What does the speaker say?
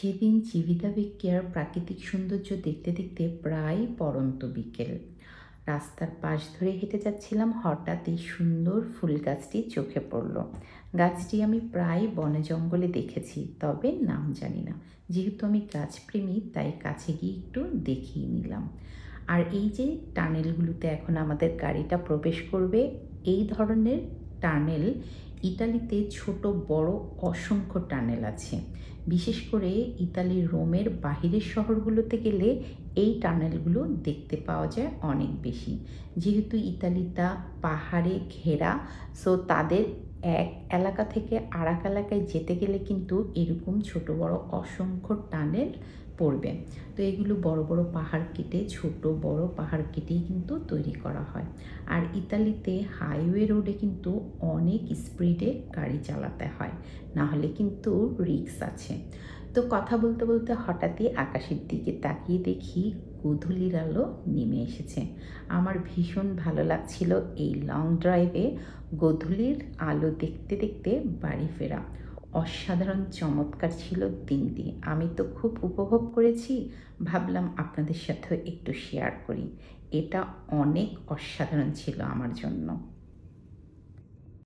সেদিন চিভিতা বিক্রিয়ার প্রাকৃতিক সৌন্দর্য দেখতে দেখতে প্রায় পড়ন্ত বিকেল। রাস্তার পাশ ধরে হেঁটে যাচ্ছিলাম, হঠাৎ এই সুন্দর ফুল গাছটি চোখে পড়ল। গাছটি আমি প্রায় বনে জঙ্গলে দেখেছি, তবে নাম জানি না। যেহেতু আমি গাছপ্রেমী, তাই কাছে গিয়ে একটু দেখিয়ে নিলাম। আর এই যে টানেলগুলোতে এখন আমাদের গাড়িটা প্রবেশ করবে, এই ধরনের টানেল ইতালিতে ছোট বড় অসংখ্য টানেল আছে। বিশেষ করে ইতালির রোমের বাহিরের শহরগুলোতে গেলে এই টানেলগুলো দেখতে পাওয়া যায় অনেক বেশি। যেহেতু ইতালিটা পাহাড়ে ঘেরা, সো তাদের এক এলাকা থেকে আর এক এলাকায় যেতে গেলে কিন্তু এরকম ছোট বড় অসংখ্য টানেল পড়বে। তো এগুলো বড় বড় পাহাড় কেটে, ছোট বড় পাহাড় কেটেই কিন্তু তৈরি করা হয়। আর ইতালিতে হাইওয়ে রোডে কিন্তু অনেক স্পিডে গাড়ি চালাতে হয়, না হলে কিন্তু রিস্ক আছে। তো কথা বলতে বলতে হঠাৎই আকাশের দিকে তাকিয়ে দেখি গোধূলির আলো নেমে এসেছে। আমার ভীষণ ভালো লাগছিল এই লং ড্রাইভে গোধূলির আলো দেখতে দেখতে বাড়ি ফেরা। অসাধারণ চমৎকার ছিল দিনটি। আমি তো খুব উপভোগ করেছি। ভাবলাম আপনাদের সাথেও একটু শেয়ার করি। এটা অনেক অসাধারণ ছিল আমার জন্য।